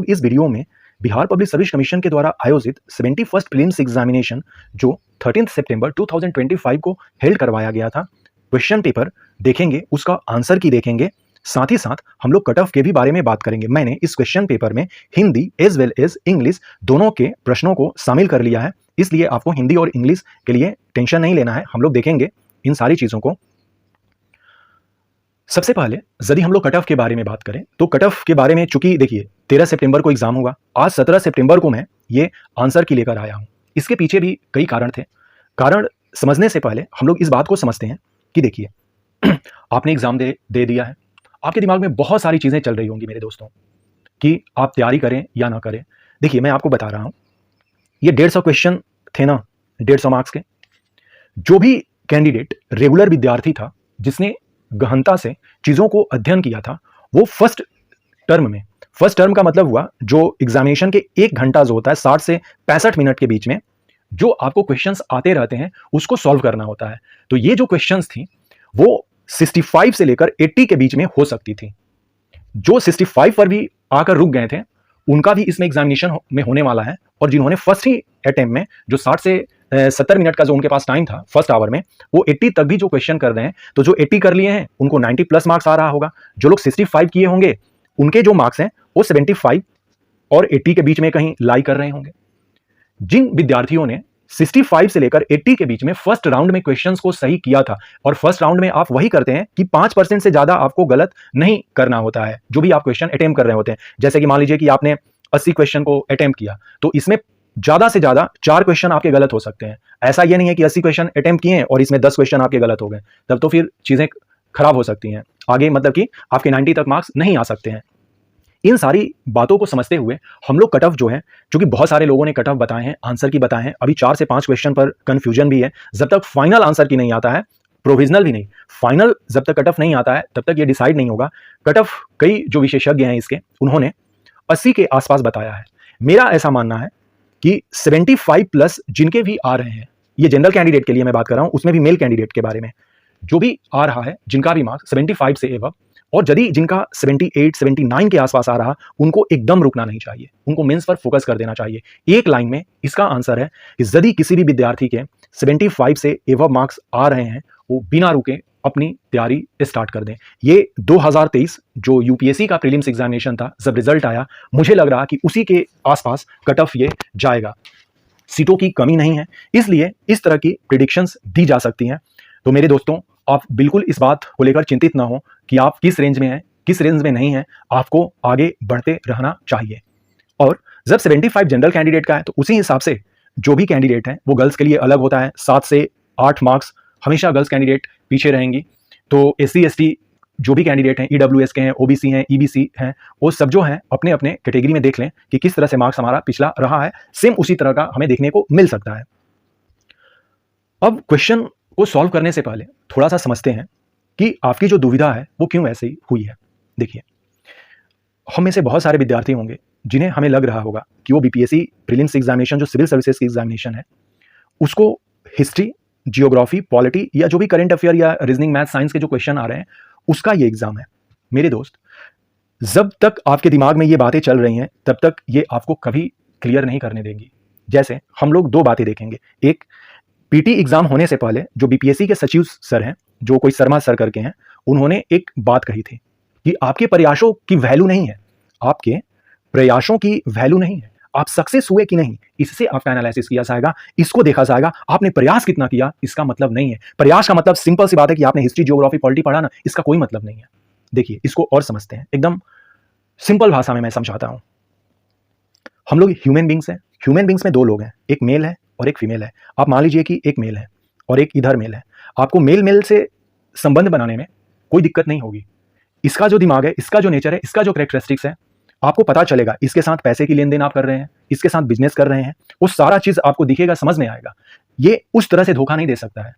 इस वीडियो में Bihar public service commission के द्वारा आयोजित 71st प्रीलिम्स एग्जामिनेशन जो 13 सितंबर 2025 को हेल्ड करवाया गया था, क्वेश्चन पेपर देखेंगे, उसका आंसर की देखेंगे, साथ ही साथ हम लोग कट ऑफ के भी बारे में बात करेंगे। मैंने इस क्वेश्चन पेपर में Hindi as well as English दोनों के प्रश्नों को शामिल कर लिया है, इसलिए आपको हिंदी और इंग्लिश के लिए टेंशन नहीं लेना है। हम लोग देखेंगे इन सारी चीज़ों को। सबसे पहले यदि हम लोग कट ऑफ के बारे में बात करें तो कट ऑफ के बारे में, चूंकि देखिए 13 सितंबर को एग्जाम हुआ, आज 17 सितंबर को मैं ये आंसर की लेकर आया हूं। इसके पीछे भी कई कारण थे। कारण समझने से पहले हम लोग इस बात को समझते हैं कि देखिए आपने एग्जाम दे दिया है, आपके दिमाग में बहुत सारी चीज़ें चल रही होंगी मेरे दोस्तों कि आप तैयारी करें या ना करें। देखिए मैं आपको बता रहा हूँ, ये 150 क्वेश्चन थे ना, 150 मार्क्स के। जो भी कैंडिडेट रेगुलर विद्यार्थी था, जिसने गहनता से चीज़ों को अध्ययन किया था, वो फर्स्ट टर्म का मतलब हुआ जो एग्जामिनेशन के 1 घंटा जो होता है 60 से 65 मिनट के बीच में जो आपको क्वेश्चंस आते रहते हैं उसको सॉल्व करना होता है। तो ये जो क्वेश्चंस थी वो 65 से लेकर 80 के बीच में हो सकती थी। जो 65 पर भी आकर रुक गए थे उनका भी इसमें एग्जामिनेशन में होने वाला है, और जिन्होंने फर्स्ट ही अटेम्प्ट में जो 60 से 70 मिनट का जो उनके पास टाइम था फर्स्ट आवर में, वो 80 तक भी जो क्वेश्चन कर रहे हैं, तो जो 80 कर लिए हैं उनको 90 प्लस मार्क्स आ रहा होगा। जो लोग 65 किए होंगे उनके जो मार्क्स हैं वो 75 और 80 के बीच में कहीं लाई कर रहे होंगे। जिन विद्यार्थियों ने 65 से लेकर 80 के बीच में फर्स्ट राउंड में क्वेश्चंस को सही किया था, और फर्स्ट राउंड में आप वही करते हैं कि 5% से ज्यादा आपको गलत नहीं करना होता है जो भी आप क्वेश्चन अटेम्प्ट कर रहे होते हैं। जैसे कि मान लीजिए कि आपने 80 क्वेश्चन को अटेम्प्ट किया, तो इसमें ज्यादा से ज्यादा 4 क्वेश्चन आपके गलत हो सकते हैं। ऐसा ये नहीं है कि 80 क्वेश्चन अटेम्प्ट किए और इसमें 10 क्वेश्चन आपके गलत हो गए, तब तो फिर चीजें खराब हो सकती हैं आगे, मतलब कि आपके 90 तक मार्क्स नहीं आ सकते हैं। इन सारी बातों को समझते हुए हम लोग कट ऑफ जो है, क्योंकि बहुत सारे लोगों ने कट ऑफ बताए हैं, आंसर की बताए हैं, अभी 4 से 5 क्वेश्चन पर कंफ्यूजन भी है। जब तक फाइनल आंसर की नहीं आता है, प्रोविजनल भी नहीं, फाइनल जब तक कट ऑफ नहीं आता है तब तक ये डिसाइड नहीं होगा। कट ऑफ कई जो विशेषज्ञ हैं इसके, उन्होंने 80 के आसपास बताया है। मेरा ऐसा मानना है कि 75 प्लस जिनके भी आ रहे हैं, ये जनरल कैंडिडेट के लिए मैं बात कर रहा हूं, उसमें भी मेल कैंडिडेट के बारे में, जो भी आ रहा है जिनका भी मार्क्स 75 से एबव, और यदि जिनका 78 79 के आसपास आ रहा, उनको एकदम रुकना नहीं चाहिए, उनको मेंस पर फोकस कर देना चाहिए। एक लाइन में इसका आंसर है कि यदि किसी भी विद्यार्थी के 75 से एबव मार्क्स आ रहे हैं, वो बिना रुके अपनी तैयारी स्टार्ट कर दें। ये 2023 जो यूपीएससी का प्रीलिम्स एग्जामिनेशन था, जब रिजल्ट आया मुझे लग रहा कि उसी के आसपास कट ऑफ ये जाएगा। सीटों की कमी नहीं है, इसलिए इस तरह की प्रिडिक्शंस दी जा सकती हैं। तो मेरे दोस्तों, आप बिल्कुल इस बात को लेकर चिंतित ना हो कि आप किस रेंज में हैं, किस रेंज में नहीं हैं, आपको आगे बढ़ते रहना चाहिए। और जब 75 जनरल कैंडिडेट का है तो उसी हिसाब से जो भी कैंडिडेट हैं वो गर्ल्स के लिए अलग होता है, 7 से 8 मार्क्स हमेशा गर्ल्स कैंडिडेट पीछे रहेंगी। तो SC ST जो भी कैंडिडेट हैं, EWS के हैं, OBC हैं, EBC हैं, वो सब जो हैं अपने अपने कैटेगरी में देख लें कि किस तरह से मार्क्स हमारा पिछला रहा है, सेम उसी तरह का हमें देखने को मिल सकता है। अब क्वेश्चन को सॉल्व करने से पहले थोड़ा सा समझते हैं कि आपकी जो दुविधा है वो क्यों ऐसे ही हुई है। देखिए, हम में से बहुत सारे विद्यार्थी होंगे जिन्हें हमें लग रहा होगा कि वो BPSC प्रीलिम्स एग्जामिनेशन जो सिविल सर्विसेज की एग्जामिनेशन है, उसको हिस्ट्री, जियोग्राफी, पॉलिटी या जो भी करंट अफेयर या रीजनिंग, मैथ, साइंस के जो क्वेश्चन आ रहे हैं उसका ये एग्जाम है। मेरे दोस्त, जब तक आपके दिमाग में ये बातें चल रही हैं तब तक ये आपको कभी क्लियर नहीं करने देंगी। जैसे हम लोग 2 बातें देखेंगे। एक, PT एग्जाम होने से पहले जो BPSC के सचिव सर हैं, जो कोई शर्मा सर करके हैं, उन्होंने एक बात कही थी कि आपके प्रयासों की वैल्यू नहीं है, आपके प्रयासों की वैल्यू नहीं है, आप सक्सेस हुए कि नहीं इससे आपका एनालिसिस किया जाएगा, इसको देखा जाएगा आपने प्रयास कितना किया, इसका मतलब नहीं है। प्रयास का मतलब सिंपल सी बात है कि आपने हिस्ट्री, जियोग्राफी, पॉलिटी पढ़ा ना, इसका कोई मतलब नहीं है। देखिए, इसको और समझते हैं, एकदम सिंपल भाषा में मैं समझाता हूं। हम लोग ह्यूमन बींग्स हैं, ह्यूमन बींग्स में 2 लोग हैं, एक मेल है और एक फीमेल है। आप मान लीजिए कि एक मेल है और एक इधर मेल है, आपको मेल से संबंध बनाने में कोई दिक्कत नहीं होगी। इसका जो दिमाग है, इसका जो नेचर है, इसका जो कैरेक्टरिस्टिक्स है, आपको पता चलेगा। इसके साथ पैसे की लेन देन आप कर रहे हैं, इसके साथ बिजनेस कर रहे हैं, वो सारा चीज आपको दिखेगा, समझ में आएगा। ये उस तरह से धोखा नहीं दे सकता है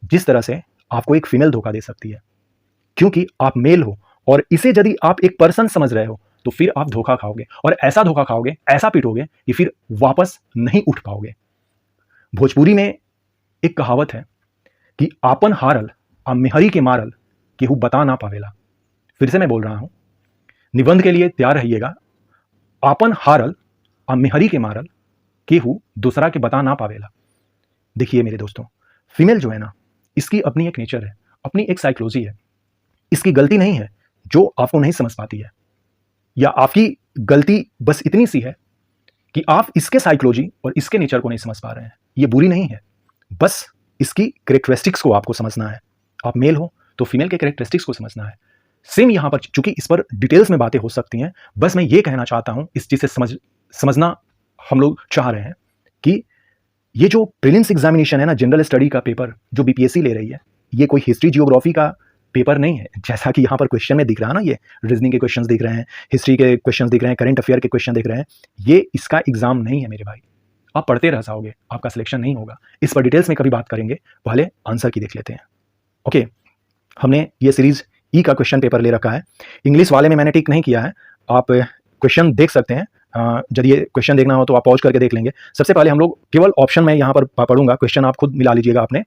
जिस तरह से आपको एक फीमेल धोखा दे सकती है, क्योंकि आप मेल हो और इसे यदि आप एक पर्सन समझ रहे हो तो फिर आप धोखा खाओगे, और ऐसा धोखा खाओगे, ऐसा पिटोगे कि फिर वापस नहीं उठ पाओगे। भोजपुरी में एक कहावत है कि आपन हारल आ मेहरी के मारल केहू बता ना पावेला। फिर से मैं बोल रहा हूं, निबंध के लिए तैयार रहिएगा। आपन हारल आ मेहरी के मारल केहू दूसरा के बता ना पावेला। देखिए मेरे दोस्तों, फीमेल जो है ना, इसकी अपनी एक नेचर है, अपनी एक साइकोलॉजी है। इसकी गलती नहीं है जो आपको नहीं समझ पाती है, या आपकी गलती बस इतनी सी है कि आप इसके साइकोलॉजी और इसके नेचर को नहीं समझ पा रहे हैं। ये बुरी नहीं है, बस इसकी कैरेक्टरिस्टिक्स को आपको समझना है। आप मेल हो तो फीमेल के कैरेक्टरिस्टिक्स को समझना है। सेम यहां पर, चूंकि इस पर डिटेल्स में बातें हो सकती हैं, बस मैं ये कहना चाहता हूं, इस चीज से समझना हम लोग चाह रहे हैं कि ये जो प्रीलिम्स एग्जामिनेशन है ना, जनरल स्टडी का पेपर जो बीपीएससी ले रही है, ये कोई हिस्ट्री जियोग्राफी का पेपर नहीं है। जैसा कि यहाँ पर क्वेश्चन में दिख रहा है ना, ये रीजनिंग के क्वेश्चंस दिख रहे हैं, हिस्ट्री के क्वेश्चंस दिख रहे हैं, करंट अफेयर के क्वेश्चन दिख रहे हैं, ये इसका एग्जाम नहीं है मेरे भाई। आप पढ़ते रह जाओगे, आपका सिलेक्शन नहीं होगा। इस पर डिटेल्स में कभी बात करेंगे, पहले आंसर की देख लेते हैं। ओके, हमने ये सीरीज ई का क्वेश्चन पेपर ले रखा है। इंग्लिश वाले में मैंने टिक नहीं किया है, आप क्वेश्चन देख सकते हैं। यदि ये क्वेश्चन देखना हो तो आप पॉज करके देख लेंगे। सबसे पहले हम लोग केवल ऑप्शन में यहाँ पर पढ़ूंगा, क्वेश्चन आप खुद मिला लीजिएगा अपने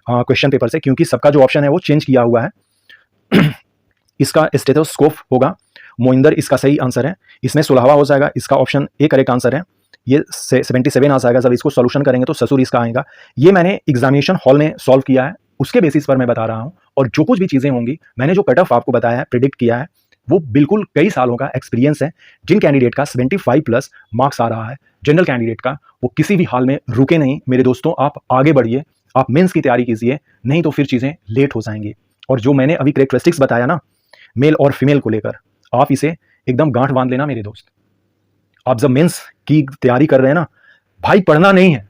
क्वेश्चन पेपर से, क्योंकि सबका जो ऑप्शन है वो चेंज किया हुआ है। इसका स्टेथोस्कोप होगा, मोइंदर इसका सही आंसर है। इसमें सुलहवा हो जाएगा, इसका ऑप्शन ए करेक्ट आंसर है। ये 77 आ जाएगा। जब इसको सोल्यूशन करेंगे तो ससुर इसका आएगा। ये मैंने एग्जामिनेशन हॉल में सॉल्व किया है, उसके बेसिस पर मैं बता रहा हूँ। और जो कुछ भी चीज़ें होंगी, मैंने जो कट ऑफ आपको बताया है, प्रिडिक्ट किया है, वो बिल्कुल कई सालों का एक्सपीरियंस है। जिन कैंडिडेट का 75+ मार्क्स आ रहा है, जनरल कैंडिडेट का, वो किसी भी हाल में रुके नहीं। मेरे दोस्तों, आप आगे बढ़िए, आप मेंस की तैयारी कीजिए, नहीं तो फिर चीज़ें लेट हो जाएंगी। और जो मैंने अभी कैरेक्टरिस्टिक्स बताया ना, मेल और फीमेल को लेकर, आप इसे एकदम गांठ बांध लेना मेरे दोस्त। आप जब मेंस की तैयारी कर रहे हैं ना भाई, पढ़ना नहीं है,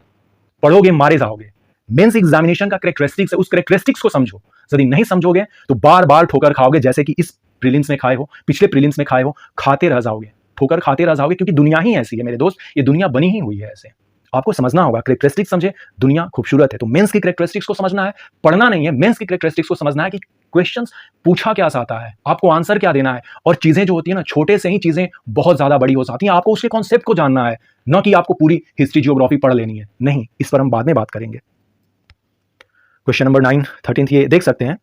पढ़ोगे मारे जाओगे। मेंस एग्जामिनेशन का कैरेक्टरिस्टिक्स है, उस कैरेक्टरिस्टिक्स को समझो। यदि नहीं समझोगे तो बार बार ठोकर खाओगे, जैसे कि इस प्रीलिम्स में खाए हो, पिछले प्रीलिम्स में खाए हो, खाते रह जाओगे, ठोकर खाते रह जाओगे। क्योंकि दुनिया ही ऐसी है मेरे दोस्त, ये दुनिया बनी ही हुई है ऐसे। आपको समझना होगा, कैरेक्टरिस्टिक्स समझे, दुनिया खूबसूरत है। तो मेंस की कैरेक्टरिस्टिक्स को समझना है, पढ़ना नहीं है। मेंस की कैरेक्टरिस्टिक्स को समझना है कि क्वेश्चंस पूछा क्या जाता है, आपको आंसर क्या देना है। और चीजें जो होती है ना, छोटे से ही चीजें बहुत ज्यादा बड़ी हो जाती हैं। आपको उसके कॉन्सेप्ट को जानना है, न कि आपको पूरी हिस्ट्री जियोग्राफी पढ़ लेनी है। नहीं, इस पर हम बाद में बात करेंगे। क्वेश्चन नंबर 9, 13 ये देख सकते हैं।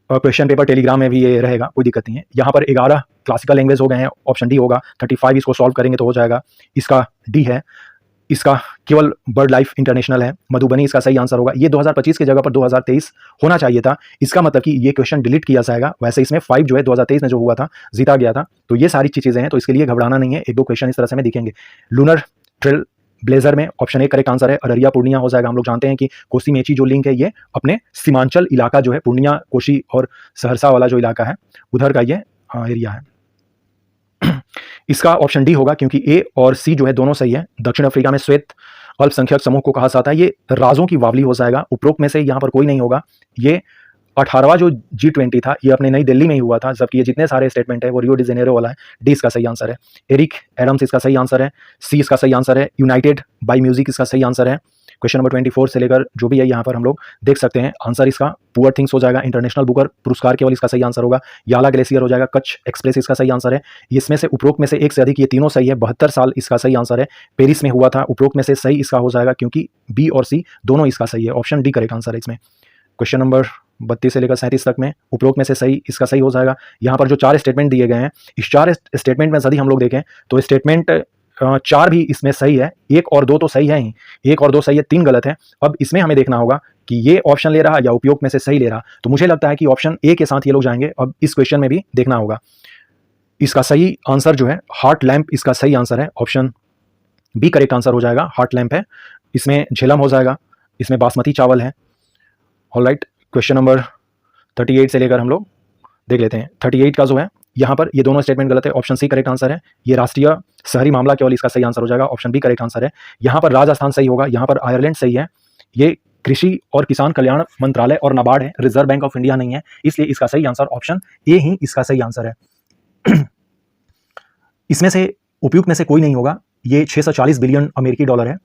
क्वेश्चन पेपर टेलीग्राम में भी ये रहेगा, कोई दिक्कत नहीं है। यहाँ पर 11 क्लासिकल लैंग्वेज हो गए हैं, ऑप्शन डी होगा। 35 इसको सॉल्व करेंगे तो हो जाएगा, इसका डी है। इसका केवल बर्ड लाइफ इंटरनेशनल है, मधुबनी इसका सही आंसर होगा। ये 2025 की जगह पर 2023 होना चाहिए था। इसका मतलब कि ये क्वेश्चन डिलीट किया जाएगा। वैसे इसमें 5 जो है 2023 में जो हुआ था, जीता गया था। तो ये सारी चीज़ें हैं, तो इसके लिए घबराना नहीं है। एक दो क्वेश्चन इस तरह से में दिखेंगे। लूनर ट्रेल ब्लेजर में ऑप्शन ए करेक्ट आंसर है। अररिया पूर्णिया हो जाएगा। हम लोग जानते हैं कि कोसी मेची जो लिंक है, ये अपने सीमांचल इलाका जो है, पूर्णिया, कोसी और सहरसा वाला जो इलाका है, उधर का ये एरिया है। इसका ऑप्शन डी होगा, क्योंकि ए और सी जो है दोनों सही है। दक्षिण अफ्रीका में श्वेत अल्पसंख्यक समूह को कहा जाता है, ये राजों की वावली हो जाएगा। उपरोक्त में से यहाँ पर कोई नहीं होगा। ये 18वां जो G20 था, ये अपने नई दिल्ली में ही हुआ था, जबकि ये जितने सारे स्टेटमेंट है वो रियो डी जेनेरो वाला है। डी इसका सही आंसर है। एरिक एडम्स इसका सही आंसर है। सी इसका सही आंसर है। यूनाइटेड बाय म्यूजिक इसका सही आंसर है। क्वेश्चन नंबर 24 से लेकर जो भी है यहाँ पर हम लोग देख सकते हैं। आंसर इसका पुअर थिंग्स हो जाएगा। इंटरनेशनल बुकर पुरस्कार केवल इसका सही आंसर होगा। याला ग्लेशियर हो जाएगा। कच्छ एक्सप्रेस इसका सही आंसर है। इसमें से उपरोक्त में से एक से अधिक, ये तीनों सही है। 72 साल इसका सही आंसर है। पेरिस में हुआ था। उपरोक्त में से सही इसका हो जाएगा, क्योंकि बी और सी दोनों इसका सही है। ऑप्शन डी करेक्ट आंसर है इसमें। क्वेश्चन नंबर 32 से लेकर 37 तक में उपरोक्त में से सही इसका सही हो जाएगा। यहाँ पर जो 4 स्टेटमेंट दिए गए हैं, इस 4 स्टेटमेंट में यदि हम लोग देखें तो स्टेटमेंट 4 भी इसमें सही है। 1 और 2 तो सही है ही, 1 और 2 सही है, 3 गलत है। अब इसमें हमें देखना होगा कि ये ऑप्शन ले रहा या उपयोग में से सही ले रहा। तो मुझे लगता है कि ऑप्शन ए के साथ ये लोग जाएंगे। अब इस क्वेश्चन में भी देखना होगा। इसका सही आंसर जो है हार्ट लैम्प इसका सही आंसर है। ऑप्शन बी करेक्ट आंसर हो जाएगा। हार्ट लैम्प है। इसमें झेलम हो जाएगा। इसमें बासमती चावल है। ऑलराइट, क्वेश्चन नंबर 38 से लेकर हम लोग देख लेते हैं। 38 का जो है, यहाँ पर ये दोनों स्टेटमेंट गलत है। ऑप्शन सी करेक्ट आंसर है। ये राष्ट्रीय शहरी मामला केवल इसका सही आंसर हो जाएगा। ऑप्शन बी करेक्ट आंसर है। यहाँ पर राजस्थान सही होगा। यहाँ पर आयरलैंड सही है। ये कृषि और किसान कल्याण मंत्रालय और नाबार्ड है, रिजर्व बैंक ऑफ इंडिया नहीं है, इसलिए इसका सही आंसर ऑप्शन ए ही इसका सही आंसर है। इसमें से उपयुक्त में से कोई नहीं होगा। ये 640 बिलियन अमेरिकी डॉलर है।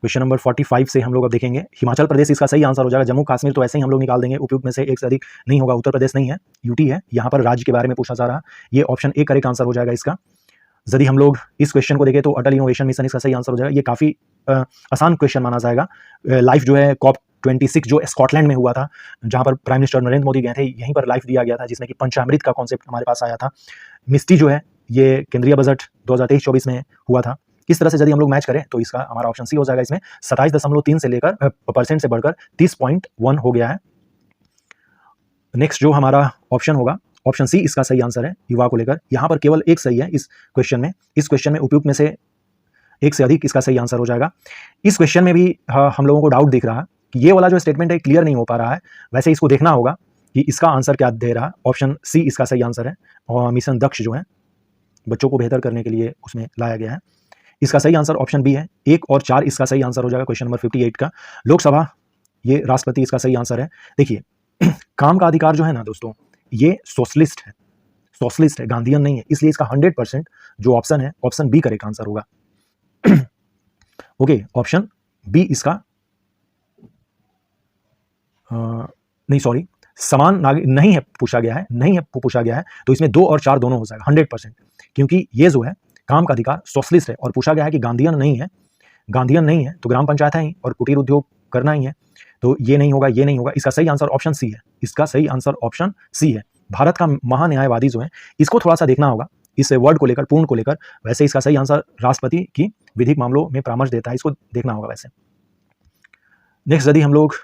क्वेश्चन नंबर 45 से हम लोग अब देखेंगे। हिमाचल प्रदेश इसका सही आंसर हो जाएगा। जम्मू कश्मीर तो ऐसे ही हम लोग निकाल देंगे, उपयुक्त में से एक से अधिक नहीं होगा। उत्तर प्रदेश नहीं है, यूटी है। यहाँ पर राज्य के बारे में पूछा जा रहा, ये ऑप्शन ए करेक्ट आंसर हो जाएगा इसका। यदि हम लोग इस क्वेश्चन को देखें तो अटल इनोवेशन मिशन इसका सही आंसर हो जाएगा। ये काफ़ी आसान क्वेश्चन माना जाएगा। लाइफ जो है COP26 जो स्कॉटलैंड में हुआ था, जहाँ पर प्राइम मिनिस्टर नरेंद्र मोदी गए थे, यहीं पर लाइफ दिया गया था, जिसमें कि पंचामृत का कॉन्सेप्ट हमारे पास आया था। मिस्टी जो है ये केंद्रीय बजट 2023-24 में हुआ था। इस तरह से यदि हम लोग मैच करें तो इसका हमारा ऑप्शन सी हो जाएगा। इसमें 27.3 से लेकर % से बढ़कर 30.1 हो गया है। नेक्स्ट जो हमारा ऑप्शन होगा, ऑप्शन सी इसका सही आंसर है युवा को लेकर। यहाँ पर केवल एक सही है इस क्वेश्चन में। इस क्वेश्चन में उपयुक्त में से एक से अधिक इसका सही आंसर हो जाएगा। इस क्वेश्चन में भी हम लोगों को डाउट दिख रहा है कि ये वाला जो स्टेटमेंट है क्लियर नहीं हो पा रहा है। वैसे इसको देखना होगा कि इसका आंसर क्या दे रहा है। ऑप्शन सी इसका सही आंसर है और मिशन दक्ष जो है बच्चों को बेहतर करने के लिए उसमें लाया गया है। इसका सही आंसर ऑप्शन बी है। 1 और 4 इसका सही आंसर हो जाएगा क्वेश्चन नंबर 58 का। लोकसभा, ये राष्ट्रपति इसका सही आंसर है। देखिए काम का अधिकार जो है ना दोस्तों, ये सोशलिस्ट है, गांधीयन नहीं है। इसलिए इसका 100% जो ऑप्शन है, ऑप्शन बी करेक्ट आंसर होगा। ओके, ऑप्शन बी इसका नहीं, सॉरी, समान नागरिक नहीं है पूछा गया है, नहीं है पूछा गया है, तो इसमें 2 और 4 दोनों हो जाएगा 100%, क्योंकि ये जो है काम का अधिकार सोशलिस्ट है और पूछा गया है कि गांधीयन नहीं है। गांधीयन नहीं है तो ग्राम पंचायत है ही और कुटीर उद्योग करना ही है, तो ये नहीं होगा, ये नहीं होगा। इसका सही आंसर ऑप्शन सी है। इसका सही आंसर ऑप्शन सी है। भारत का महान्यायवादी जो है, इसको थोड़ा सा देखना होगा इस वर्ड को लेकर, पूर्ण को लेकर। वैसे इसका सही आंसर राष्ट्रपति की विधिक मामलों में परामर्श देता है, इसको देखना होगा वैसे। नेक्स्ट यदि हम लोग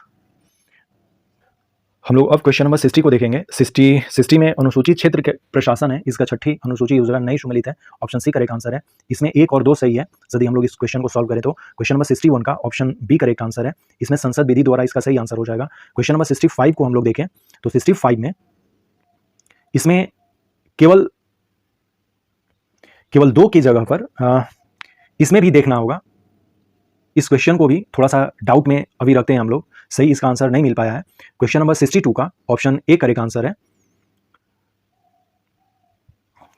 अब क्वेश्चन नंबर 60 को देखेंगे। 60 में अनुसूचित क्षेत्र के प्रशासन है, इसका 6ठी अनुसूची योजना नई सम्मिलित है। ऑप्शन सी करेक्ट आंसर है। इसमें 1 और 2 सही है। यदि हम लोग इस क्वेश्चन को सॉल्व करें तो क्वेश्चन नंबर 61 का ऑप्शन बी करेक्ट आंसर है। इसमें संसद विधि द्वारा इसका सही आंसर हो जाएगा। क्वेश्चन नंबर 65 को हम लोग देखें तो 65 में इसमें केवल 2 की जगह पर इसमें भी देखना होगा। इस क्वेश्चन को भी थोड़ा सा डाउट में अभी रखते हैं हम लोग, सही इसका आंसर नहीं मिल पाया है। क्वेश्चन नंबर 62 का ऑप्शन ए करेक्ट आंसर है।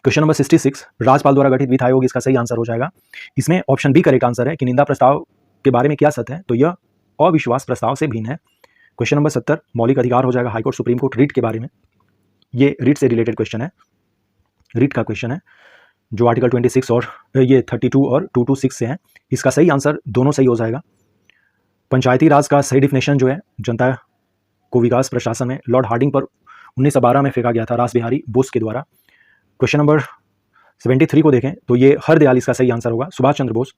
क्वेश्चन नंबर 66 राज्यपाल द्वारा गठित वित्त आयोग, इसका सही आंसर हो जाएगा। इसमें ऑप्शन बी करेक्ट आंसर है कि निंदा प्रस्ताव के बारे में क्या सत्य है, तो यह अविश्वास प्रस्ताव से भिन्न है। क्वेश्चन नंबर 70 मौलिक अधिकार हो जाएगा हाईकोर्ट सुप्रीम कोर्ट रीट के बारे में। ये रीट से रिलेटेड क्वेश्चन है, रीट का क्वेश्चन है जो आर्टिकल 26 और ये 32 और 226 से है। इसका सही आंसर दोनों सही हो जाएगा। पंचायती राज का सही डिफिनेशन जो है, जनता को विकास प्रशासन में लॉर्ड हार्डिंग पर 1912 में फेंका गया था रास बिहारी बोस के द्वारा। क्वेश्चन नंबर 73 को देखें तो ये हरदयाल इसका सही आंसर होगा। सुभाष चंद्र बोस,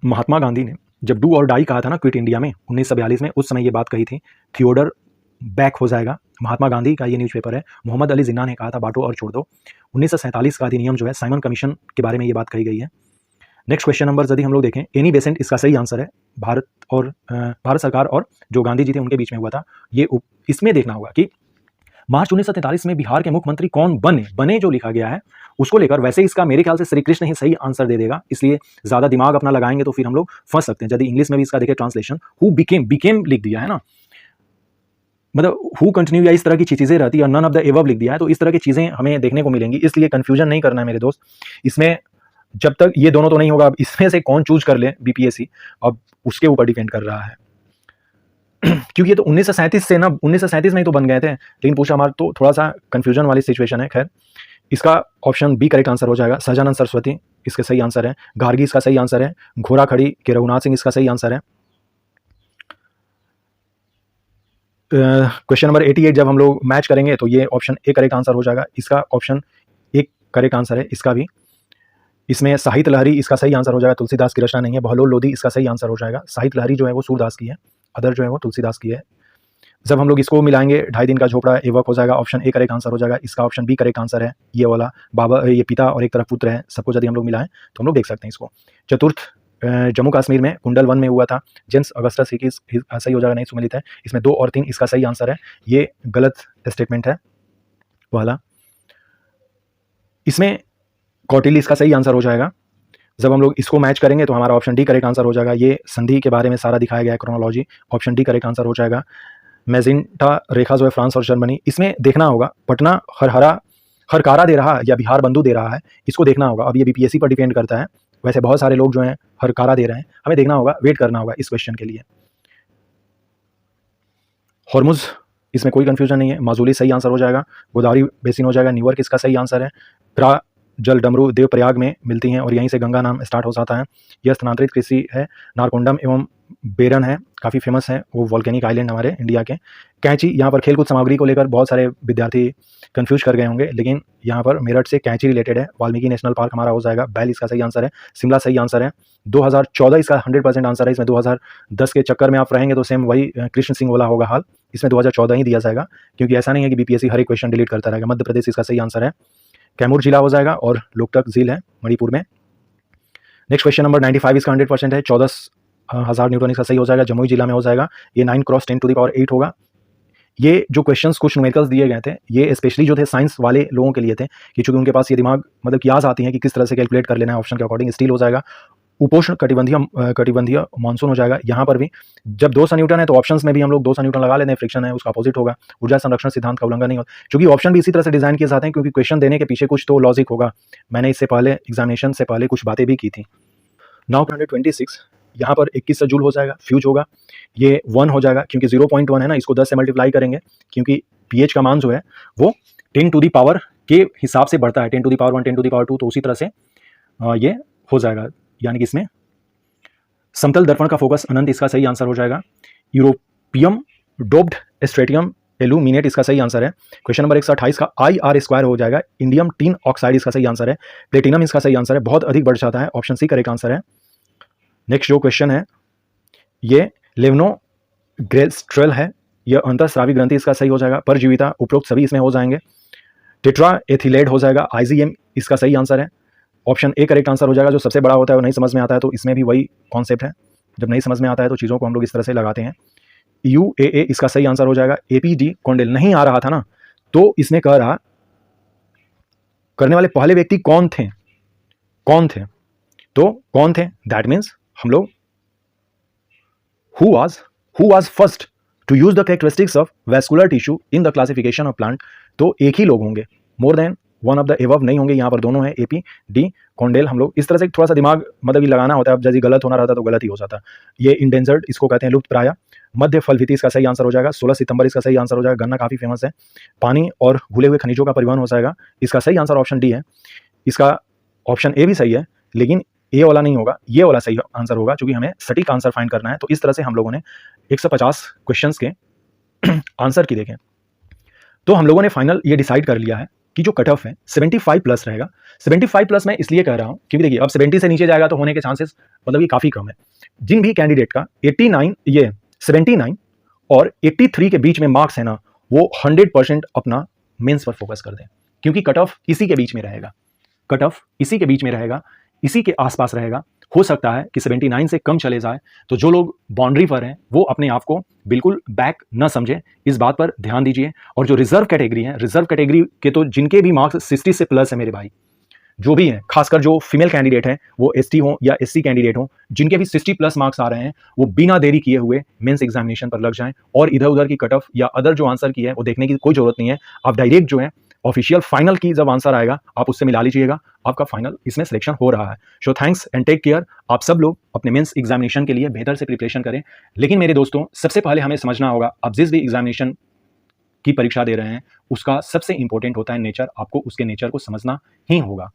महात्मा गांधी ने जब डू और डाई कहा था ना क्विट इंडिया में 1942 में, उस समय ये बात कही थी। थियोडर बैक हो जाएगा, महात्मा गांधी का ये न्यूज़पेपर है। मोहम्मद अली जिन्ना ने कहा था बांटो और छोड़ दो। 1947 का अधिनियम जो है, साइमन कमीशन के बारे में ये बात कही गई है। नेक्स्ट क्वेश्चन नंबर यदि हम लोग देखें, एनी बेसेंट इसका सही आंसर है। भारत सरकार और जो गांधी जी थे उनके बीच में हुआ था ये। इसमें देखना होगा कि मार्च 1943 में बिहार के मुख्यमंत्री कौन बने जो लिखा गया है उसको लेकर। वैसे इसका मेरे ख्याल से श्री कृष्ण ही सही आंसर दे देगा, इसलिए ज़्यादा दिमाग अपना लगाएंगे तो फिर हम लोग फंस सकते हैं। यदि इंग्लिश में भी इसका देखें ट्रांसलेशन, हु बिकेम लिख दिया है ना, मतलब हु कंटिन्यू या इस तरह की चीज़ें रहती है, और नन ऑफ द एबव लिख दिया है, तो इस तरह की चीज़ें हमें देखने को मिलेंगी। इसलिए कंफ्यूजन नहीं करना है मेरे दोस्त। इसमें जब तक ये दोनों तो नहीं होगा, अब इसमें से कौन चूज कर ले बीपीएससी, अब उसके ऊपर डिपेंड कर रहा है। क्योंकि ये तो 1937 में ही तो बन गए थे, लेकिन पूछा हमारा तो थोड़ा सा कंफ्यूजन वाली सिचुएशन है। खैर, इसका ऑप्शन बी करेक्ट आंसर हो जाएगा। सहजानंद सरस्वती इसका सही आंसर है। गार्गी इसका सही आंसर है। घोड़ाखड़ी के रघुनाथ सिंह इसका सही आंसर है। क्वेश्चन नंबर 88 जब हम लोग मैच करेंगे तो ये ऑप्शन ए करेक्ट आंसर हो जाएगा। इसका ऑप्शन ए करेक्ट आंसर है। इसका भी, इसमें साहित्य लहरी इसका सही आंसर हो जाएगा। तुलसीदास की रचना नहीं है। बहलोल लोधी इसका सही आंसर हो जाएगा। साहित्य लहरी जो है वो सूरदास की है, अदर जो है वो तुलसीदास की है। जब हम लोग इसको मिलाएंगे, 2.5 दिन का झोपड़ा ए वर्क हो जाएगा। ऑप्शन ए करेक्ट आंसर हो जाएगा। इसका ऑप्शन बी करेक्ट आंसर है। ये वाला बाबा, ये पिता और एक तरफ पुत्र है, सबको यदि हम लोग मिलाएं तो हम लोग देख सकते हैं इसको। चतुर्थ जम्मू कश्मीर में कुंडल 1 में हुआ था। जेम्स अगस्टस हिकी सही हो जाएगा, नहीं सुमिलित है। इसमें 2 और 3 इसका सही आंसर है। ये गलत स्टेटमेंट है वाला। इसमें कौटिल्य इसका सही आंसर हो जाएगा। जब हम लोग इसको मैच करेंगे तो हमारा ऑप्शन डी करेक्ट आंसर हो जाएगा। ये संधि के बारे में सारा दिखाया गया है, chronology. Option D correct answer हो जाएगा। मैजेंटा रेखा जो है फ्रांस और जर्मनी, इसमें देखना होगा पटना हरकारा दे रहा या बिहार बंधु दे रहा है, इसको देखना होगा। अब ये बीपीएससी पर डिपेंड करता है। वैसे बहुत सारे लोग जो हैं हरकारा दे रहे हैं, हमें देखना होगा, वेट करना होगा इस क्वेश्चन के लिए। हॉर्मुज, इसमें कोई कंफ्यूजन नहीं है। माजुली सही आंसर हो जाएगा। गोदावरी बेसिन हो जाएगा। न्यूयॉर्क इसका सही आंसर है। प्रा जल डमरू देवप्रयाग में मिलती हैं और यहीं से गंगा नाम स्टार्ट हो जाता है। यह स्थानांतरित कृषि है। नारकोंडम एवं बेरन है, काफ़ी फेमस है, वो वॉल्केनिक आइलैंड हमारे इंडिया के। कैंची, यहाँ पर खेलकूद सामग्री को लेकर बहुत सारे विद्यार्थी कंफ्यूज कर गए होंगे, लेकिन यहाँ पर मेरठ से कैंची रिलेटेड है। वाल्मीकि नेशनल पार्क हमारा हो जाएगा, बैल इसका सही आंसर है। शिमला सही आंसर है। 2014 इसका 100% आंसर है। इसमें 2010 के चक्कर में आप रहेंगे तो सेम वही कृष्ण सिंह वाला होगा हाल। इसमें 2014 ही दिया जाएगा, क्योंकि ऐसा नहीं है कि बीपीएससी हर एक क्वेश्चन डिलीट करता रहेगा। मध्य प्रदेश इसका सही आंसर है। कैमूर जिला हो जाएगा और लोकटक झील है मणिपुर में। नेक्स्ट क्वेश्चन नंबर 95 इसका 100% है। 14,000 न्यूटन इसका सही हो जाएगा, जमुई जिला में हो जाएगा। ये 9 × 10⁸ होगा। ये जो क्वेश्चंस कुछ न्यूमेरिकल्स दिए गए थे, ये स्पेशली जो थे साइंस वाले लोगों के लिए थे, कि चूंकि उनके पास ये दिमाग मतलब की आती है कि किस तरह से कैलकुलेट कर लेना है ऑप्शन के अकॉर्डिंग। स्टील हो जाएगा। उपोष्ण कटिबंधीय मानसून हो जाएगा। यहाँ पर भी जब 200 न्यूटन है तो ऑप्शंस में भी हम लोग 200 न्यूटन लगा लेते हैं, फ्रिक्शन है उसका अपोजिट होगा। ऊर्जा संरक्षण सिद्धांत का उल्लंघन नहीं होगा, क्योंकि ऑप्शन भी इसी तरह से डिजाइन किए जाते हैं, क्योंकि क्वेश्चन देने के पीछे कुछ तो लॉजिक होगा। मैंने इससे पहले एग्जामिनेशन से पहले कुछ बातें भी की थी। नाउ 126 यहाँ पर 21 से जूल हो जाएगा, फ्यूज होगा। ये 1 हो जाएगा, क्योंकि 0.1 है ना, इसको 10 से मल्टीप्लाई करेंगे, क्योंकि पीएच का मान जो है वो 10⁻⁴ के हिसाब से बढ़ता है, 10⁻⁴, 10⁻²। तो उसी तरह से ये हो जाएगा, यानी कि इसमें समतल दर्पण का फोकस अनंत इसका सही आंसर हो जाएगा। यूरोपियम डोप्ड स्ट्रेटियम एल्यूमिनेट इसका सही आंसर है। क्वेश्चन नंबर 128 का IR² हो जाएगा। इंडियम टिन ऑक्साइड इसका सही आंसर है। प्लेटिनम इसका सही आंसर है, बहुत अधिक बढ़ जाता है, ऑप्शन सी करेक्ट आंसर है। नेक्स्ट जो क्वेश्चन है ये लेवनोग्रेस्ट्रेल है, यह अंतःस्रावी ग्रंथि इसका सही हो जाएगा। परजीविता, उपरोक्त सभी इसमें हो जाएंगे। टेट्रा एथिलेट हो जाएगा। IgM इसका सही आंसर है, ऑप्शन ए करेक्ट आंसर हो जाएगा। जो सबसे बड़ा होता है वो नहीं समझ में आता है, तो इसमें भी वही कॉन्सेप्ट है, जब नहीं समझ में आता है तो चीज़ों को हम लोग इस तरह से लगाते हैं। UAA इसका सही आंसर हो जाएगा। APD कॉन्डेल नहीं आ रहा था ना, तो इसमें कह रहा करने वाले पहले व्यक्ति कौन थे, तो कौन थे, दैट मीन्स हम लोग who was first to use the characteristics of vascular tissue in the classification of plant, तो एक ही लोग होंगे, more than one of the above नहीं होंगे। यहाँ पर दोनों है, APD कॉन्डेल। हम लोग इस तरह से थोड़ा सा दिमाग मतलब कि लगाना होता है, अब जैसे गलत होना रहता तो गलत ही हो जाता। ये इंडेंजर्ड इसको कहते हैं, लुप्त प्राय। मध्य फलभिति इसका सही आंसर हो जाएगा। 16 सितंबर इसका सही आंसर हो जाएगा। गन्ना काफ़ी फेमस है। पानी और घुले हुए खनिजों का परिवहन हो जाएगा, इसका सही आंसर ऑप्शन डी है। इसका ऑप्शन ए भी सही है, लेकिन ये वाला नहीं होगा, ये वाला सही आंसर होगा, क्योंकि हमें सटीक आंसर फाइंड करना है। तो इस तरह से हम लोगों ने 150 क्वेश्चंस के आंसर की देखें, तो हम लोगों ने फाइनल ये डिसाइड कर लिया है कि जो कट ऑफ है 75+ रहेगा। 75+ मैं इसलिए कह रहा हूँ क्योंकि देखिए अब 70 से नीचे जाएगा तो होने के चांसेस मतलब ये काफ़ी कम है। जिन भी कैंडिडेट का 79 और 83 के बीच में मार्क्स है ना, वो 100% अपना मेंस पर फोकस कर दें, क्योंकि कट ऑफ इसी के बीच में रहेगा, कट ऑफ इसी के बीच में रहेगा, इसी के आसपास रहेगा। हो सकता है कि 79 से कम चले जाए, तो जो लोग बाउंड्री पर हैं वो अपने आप को बिल्कुल बैक न समझें, इस बात पर ध्यान दीजिए। और जो रिजर्व कैटेगरी है, रिजर्व कैटेगरी के तो जिनके भी मार्क्स 60 से प्लस है मेरे भाई, जो भी हैं, खासकर जो फीमेल कैंडिडेट हैं, वो ST हो या SC कैंडिडेट हो, जिनके भी 60+ मार्क्स आ रहे हैं, वो बिना देरी किए हुए मेंस एग्जामिनेशन पर लग जाएं। और इधर उधर की कट ऑफ या अदर जो आंसर की है वो देखने की कोई जरूरत नहीं है। आप डायरेक्ट जो है ऑफिशियल फाइनल की जब आंसर आएगा आप उससे मिला लीजिएगा, आपका फाइनल इसमें सिलेक्शन हो रहा है। So thanks and take care. आप सब लोग अपने मेंस एग्जामिनेशन के लिए बेहतर से प्रिपरेशन करें। लेकिन मेरे दोस्तों, सबसे पहले हमें समझना होगा, आप जिस भी एग्जामिनेशन की परीक्षा दे रहे हैं उसका सबसे इंपॉर्टेंट होता है नेचर। आपको उसके नेचर को समझना ही होगा।